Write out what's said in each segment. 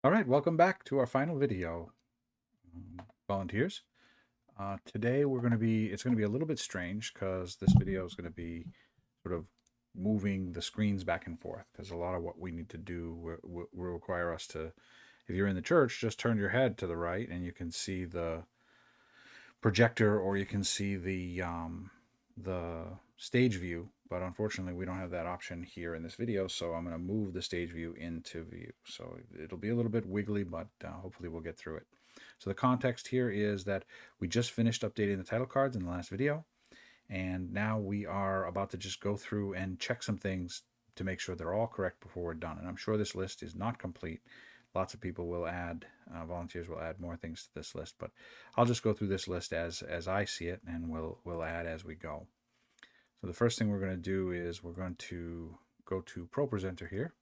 All right, welcome back to our final video, volunteers. Today it's going to be a little bit strange because this video is going to be sort of moving the screens back and forth because a lot of what we need to do will require us to, if you're in the church, just turn your head to the right and you can see the projector or you can see the stage view. But unfortunately, we don't have that option here in this video, so I'm going to move the stage view into view. So it'll be a little bit wiggly, but hopefully we'll get through it. So the context here is that we just finished updating the title cards in the last video, and now we are about to just go through and check some things to make sure they're all correct before we're done. And I'm sure this list is not complete. Lots of people will add, volunteers will add more things to this list, but I'll just go through this list as I see it, and we'll add as we go. So the first thing we're going to do is we're going to go to ProPresenter here,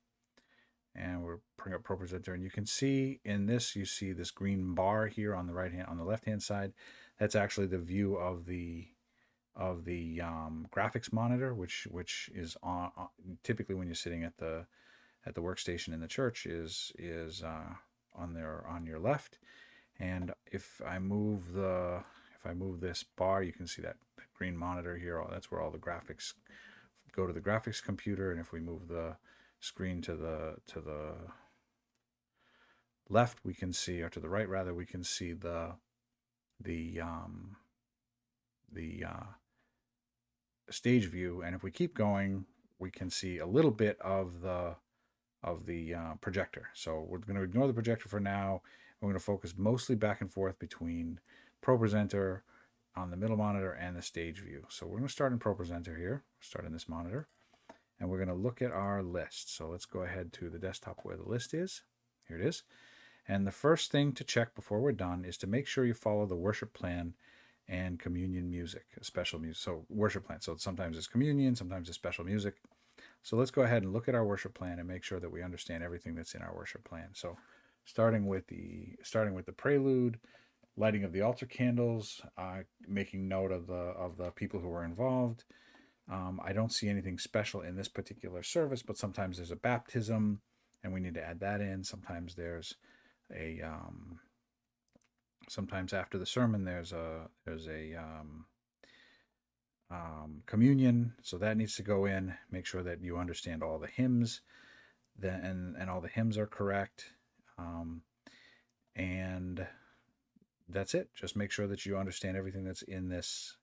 and we'll bring up ProPresenter, and you can see in this, you see this green bar here on the left hand side. That's actually the view of the graphics monitor, which is typically when you're sitting at the workstation in the church is on your left. And if I move this bar, you can see that green monitor here. That's where all the graphics go to the graphics computer. And if we move the screen to the left, we can see, or to the right rather, we can see the stage view. And if we keep going, we can see a little bit of the projector. So we're going to ignore the projector for now. We're going to focus mostly back and forth between ProPresenter on the middle monitor and the stage view. So we're going to start in ProPresenter here, start in this monitor, and we're going to look at our list. So let's go ahead to the desktop where the list is. Here it is. And the first thing to check before we're done is to make sure you follow the worship plan and communion music, special music. So worship plan. So sometimes it's communion, sometimes it's special music. So let's go ahead and look at our worship plan and make sure that we understand everything that's in our worship plan. So starting with the prelude, lighting of the altar candles, making note of the people who were involved. I don't see anything special in this particular service, but sometimes there's a baptism and we need to add that in. Sometimes there's a sometimes after the sermon there's a communion, so that needs to go in. Make sure that you understand all the hymns, and all the hymns are correct, and that's it. Just make sure that you understand everything that's in this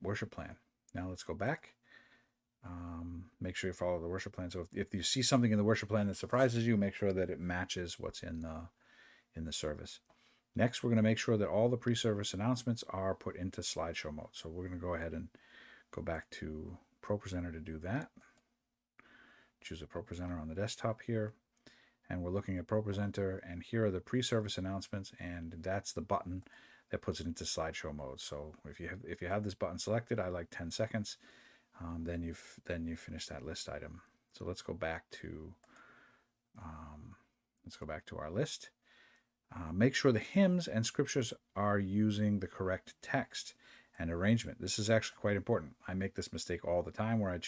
worship plan. Now let's go back. Make sure you follow the worship plan. So if you see something in the worship plan that surprises you, make sure that it matches what's in the service. Next, we're going to make sure that all the pre-service announcements are put into slideshow mode. So we're going to go ahead and go back to ProPresenter to do that. Choose a ProPresenter on the desktop here. And we're looking at ProPresenter, and here are the pre-service announcements, and that's the button that puts it into slideshow mode. So if you have this button selected, I like 10 seconds, then you've finished that list item. So let's go back to our list. Make sure the hymns and scriptures are using the correct text and arrangement. This is actually quite important. I make this mistake all the time where I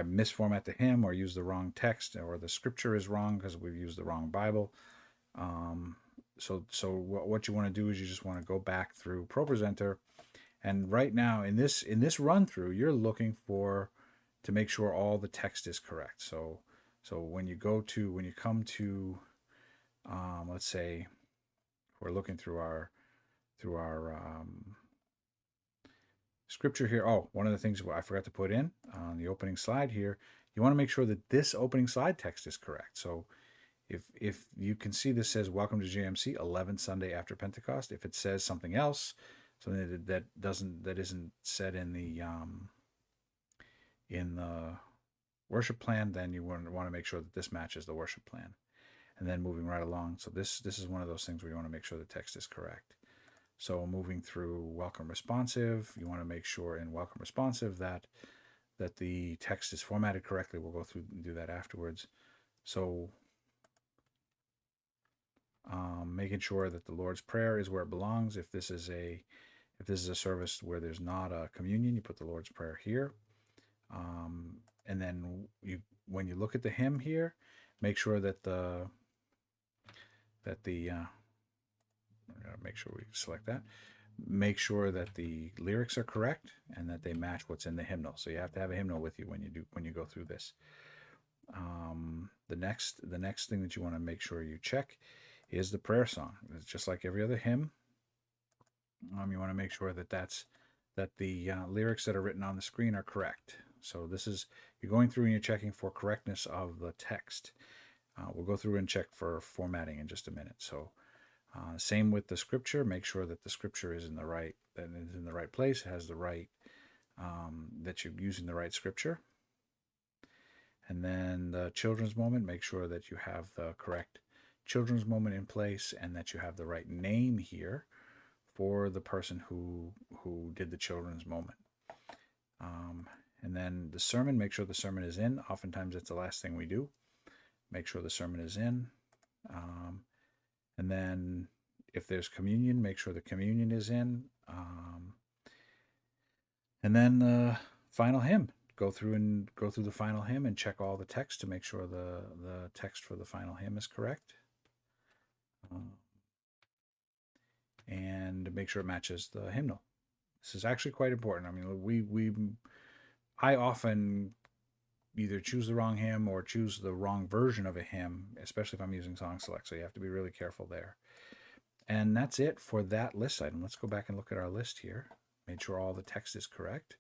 misformat the hymn or use the wrong text, or the scripture is wrong because we've used the wrong Bible. So what you want to do is you just want to go back through ProPresenter, and right now in this run through, you're looking to make sure all the text is correct. So when you come to let's say we're looking through our scripture here. Oh, one of the things I forgot to put in on the opening slide here, you want to make sure that this opening slide text is correct. So if you can see, this says welcome to JMC 11th Sunday after Pentecost. If it says something else, something that isn't said in the worship plan, then you want to make sure that this matches the worship plan. And then moving right along. So this is one of those things where you want to make sure the text is correct. So moving through welcome responsive, you want to make sure in welcome responsive that the text is formatted correctly. We'll go through and do that afterwards. So making sure that the Lord's Prayer is where it belongs. If this is a service where there's not a communion, you put the Lord's Prayer here. And then when you look at the hymn here, make sure that make sure we select that. Make sure that the lyrics are correct and that they match what's in the hymnal. So you have to have a hymnal with you when you go through this. The next thing that you want to make sure you check is the prayer song. It's just like every other hymn. You want to make sure that the lyrics that are written on the screen are correct. So this is, you're going through and you're checking for correctness of the text. We'll go through and check for formatting in just a minute. So same with the scripture. Make sure that the scripture is in the right place, has the right, that you're using the right scripture. And then the children's moment, make sure that you have the correct children's moment in place and that you have the right name here for the person who did the children's moment. And then the sermon, make sure the sermon is in. Oftentimes it's the last thing we do. Make sure the sermon is in. And then if there's communion, make sure the communion is in. And then the final hymn. Go through the final hymn and check all the text to make sure the text for the final hymn is correct. And make sure it matches the hymnal. This is actually quite important. I mean, I often either choose the wrong hymn or choose the wrong version of a hymn, especially if I'm using Song Select. So you have to be really careful there. And that's it for that list item. Let's go back and look at our list here. Make sure all the text is correct.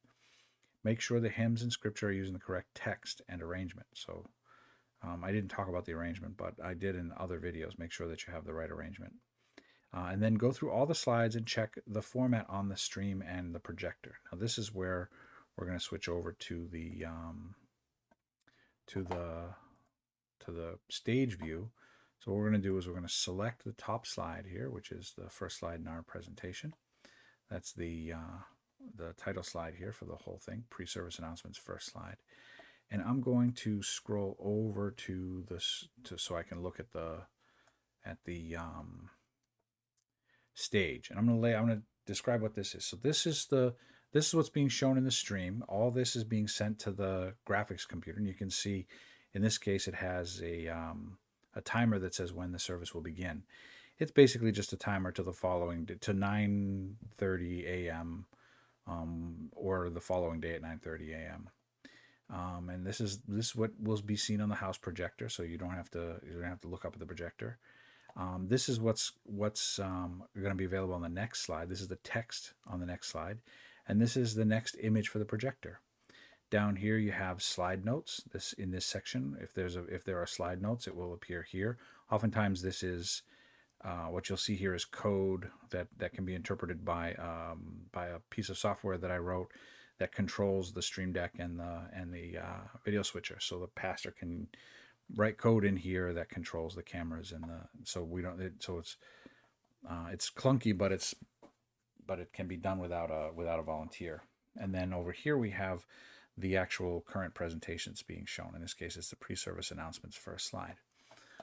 Make sure the hymns in scripture are using the correct text and arrangement. So I didn't talk about the arrangement, but I did in other videos. Make sure that you have the right arrangement. And then go through all the slides and check the format on the stream and the projector. Now this is where we're going to switch over to the stage view. So what we're going to do is we're going to select the top slide here, which is the first slide in our presentation. That's the title slide here for the whole thing, pre-service announcements, first slide. And I'm going to scroll over to this so I can look at the stage. And I'm going to describe what this is. So this is what's being shown in the stream. All this is being sent to the graphics computer, and you can see in this case it has a timer that says when the service will begin. It's basically just a timer to 9:30 a.m. Or the following day at 9:30 a.m. And this is what will be seen on the house projector, so you don't have to look up at the projector. This is what's going to be available on the next slide. This is the text on the next slide, and this is the next image for the projector. Down here you have slide notes. In this section, if there are slide notes, it will appear here. Oftentimes this is what you'll see here is code that can be interpreted by a piece of software that I wrote that controls the Stream Deck and the video switcher. So the pastor can write code in here that controls the cameras so it's clunky, but it can be done without a volunteer. And then over here we have the actual current presentations being shown. In this case, it's the pre-service announcements first slide.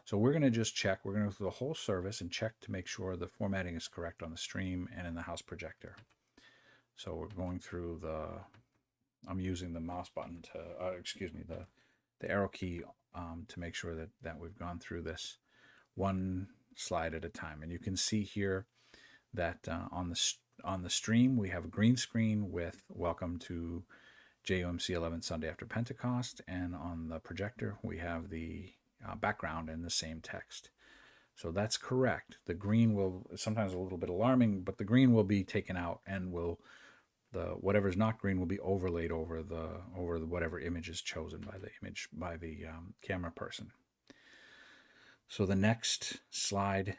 So we're going to just check. We're going to go through the whole service and check to make sure the formatting is correct on the stream and in the house projector. So we're going through I'm using the mouse button the arrow key to make sure that we've gone through this one slide at a time. And you can see here that on the stream we have a green screen with welcome to JUMC 11 Sunday after Pentecost, and on the projector we have the background and the same text. So that's correct. The green will sometimes a little bit alarming, but the green will be taken out, and whatever's not green will be overlaid over whatever image is chosen by the camera person. So the next slide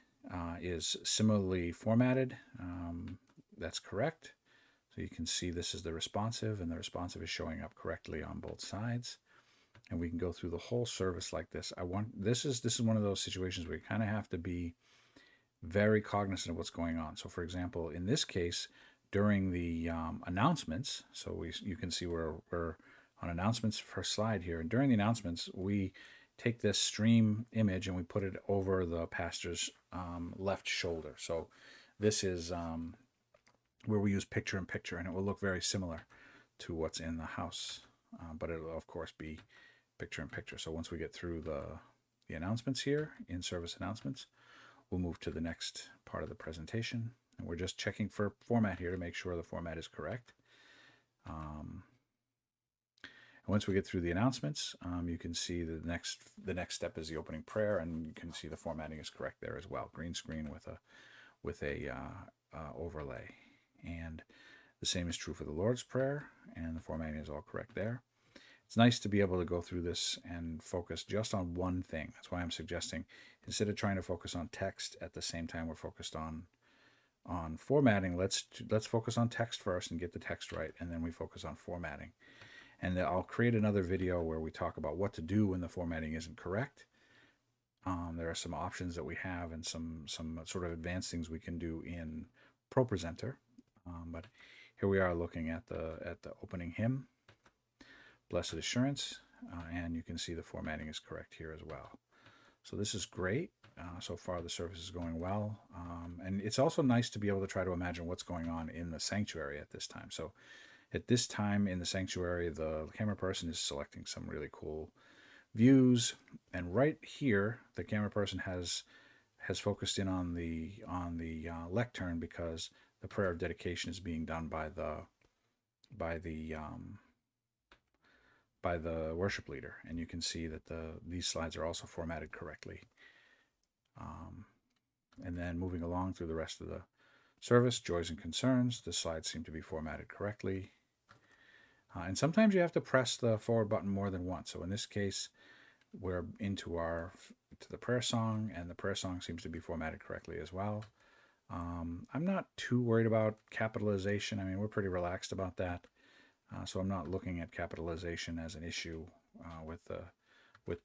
is similarly formatted. That's correct. So you can see this is the responsive, and the responsive is showing up correctly on both sides. And we can go through the whole service like this. This is one of those situations where you kind of have to be very cognizant of what's going on. So for example, in this case, during the announcements, so you can see we're on announcements first slide here. And during the announcements, we take this stream image and we put it over the pastor's left shoulder. So this is where we use picture-in-picture, and it will look very similar to what's in the house, but it will of course be picture-in-picture. So once we get through the the announcements here, in-service announcements. We'll move to the next part of the presentation. And we're just checking for format here to make sure the format is correct. And once we get through the announcements, you can see the next step is the opening prayer, and you can see the formatting is correct there as well. Green screen with a overlay, and the same is true for the Lord's Prayer, and the formatting is all correct there. It's nice to be able to go through this and focus just on one thing. That's why I'm suggesting, instead of trying to focus on text at the same time we're focused on formatting, let's focus on text first and get the text right, and then we focus on formatting. And I'll create another video where we talk about what to do when the formatting isn't correct. There are some options that we have and some sort of advanced things we can do in ProPresenter. But here we are looking at the opening hymn, Blessed Assurance, and you can see the formatting is correct here as well. So this is great. So far the service is going well. And it's also nice to be able to try to imagine what's going on in the sanctuary at this time. So at this time in the sanctuary, the camera person is selecting some really cool views, and right here the camera person has focused in on the lectern, because the prayer of dedication is being done by the worship leader, and you can see that these slides are also formatted correctly. And then moving along through the rest of the service, joys and concerns, the slides seem to be formatted correctly. And sometimes you have to press the forward button more than once. So in this case, we're into the prayer song, and the prayer song seems to be formatted correctly as well. I'm not too worried about capitalization. I mean, we're pretty relaxed about that. So I'm not looking at capitalization as an issue with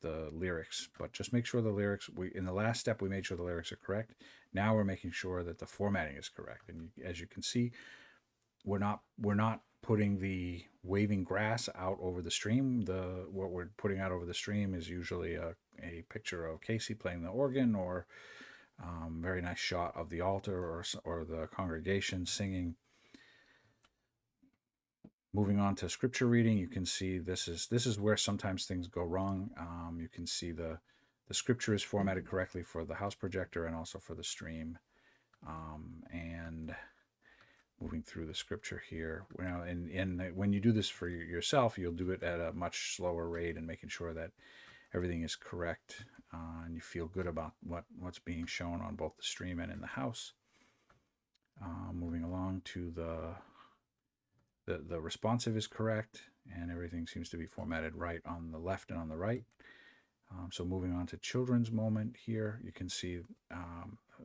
the lyrics, but just make sure the lyrics, in the last step we made sure the lyrics are correct. Now we're making sure that the formatting is correct. And as you can see, we're not putting the waving grass out over the stream. What we're putting out over the stream is usually a picture of Casey playing the organ, or very nice shot of the altar or the congregation singing. Moving on to scripture reading, you can see this is where sometimes things go wrong. You can see the scripture is formatted correctly for the house projector and also for the stream. And moving through the scripture here, and when you do this for yourself, you'll do it at a much slower rate and making sure that everything is correct, and you feel good about what's being shown on both the stream and in the house. Moving along to the responsive is correct, and everything seems to be formatted right on the left and on the right. So moving on to children's moment here, you can see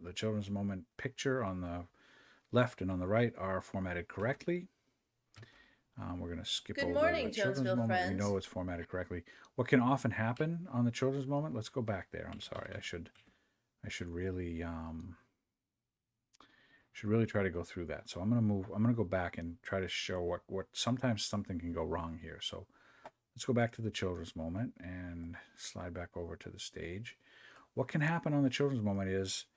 the children's moment picture on the left and on the right are formatted correctly. We're going to skip over the children's moment. Friends. We know it's formatted correctly. What can often happen on the children's moment? Let's go back there. I'm sorry. I should really try to go through that. So I'm going to go back and try to show what sometimes something can go wrong here. So let's go back to the children's moment and slide back over to the stage. What can happen on the children's moment is,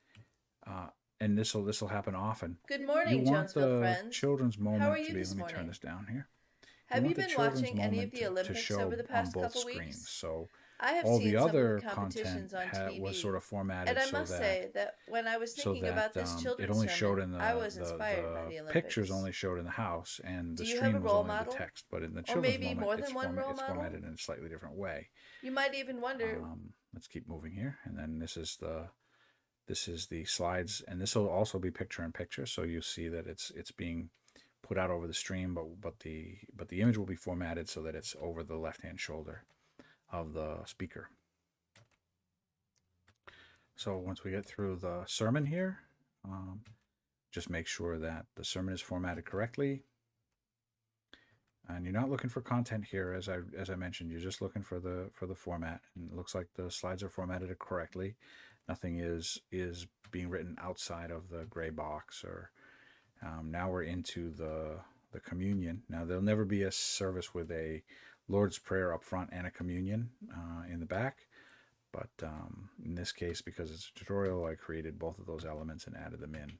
and this will happen often. Good morning, you want Jonesville the friends. children's moment How are you to be. this Let me morning? turn this down here. Have you been watching any of the Olympics over the past couple weeks? So I have all seen the some other of the competitions on TV, was sort of formatted, and I must say that when I was thinking about this children's it only showed in I was inspired by the Olympics. Pictures only showed in the house, and the Do you stream have a was role only model? the text. But in the or children's maybe moment, more than one role it's model? formatted in a slightly different way. You might even wonder. Let's keep moving here, and then this is the slides, and this will also be picture in picture, so you see that it's being put out over the stream, but the image will be formatted so that it's over the left-hand shoulder of the speaker. So once we get through the sermon here, just make sure that the sermon is formatted correctly. And you're not looking for content here, as I mentioned. You're just looking for the format, and it looks like the slides are formatted correctly. Nothing is being written outside of the gray box. Or now we're into the communion. Now there'll never be a service with a Lord's Prayer up front and a communion in the back. But in this case, because it's a tutorial, I created both of those elements and added them in.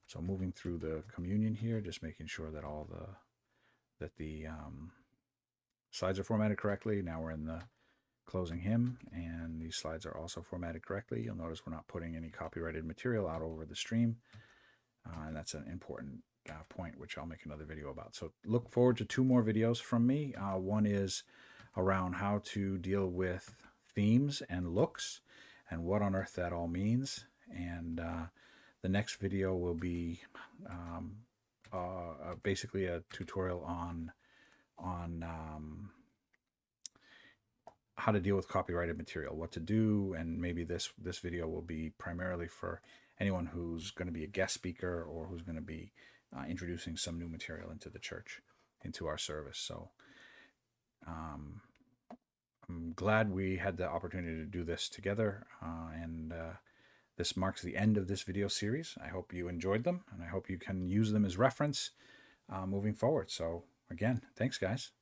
So moving through the communion here, just making sure that the slides are formatted correctly. Now we're in the closing him, and these slides are also formatted correctly. You'll notice we're not putting any copyrighted material out over the stream, and that's an important point, which I'll make another video about. So look forward to 2 more videos from me. One is around how to deal with themes and looks and what on earth that all means. And the next video will be basically a tutorial on how to deal with copyrighted material, what to do, and maybe this video will be primarily for anyone who's going to be a guest speaker or who's going to be introducing some new material into the church, into our service. So I'm glad we had the opportunity to do this together, and this marks the end of this video series. I hope you enjoyed them, and I hope you can use them as reference moving forward. So again, thanks guys.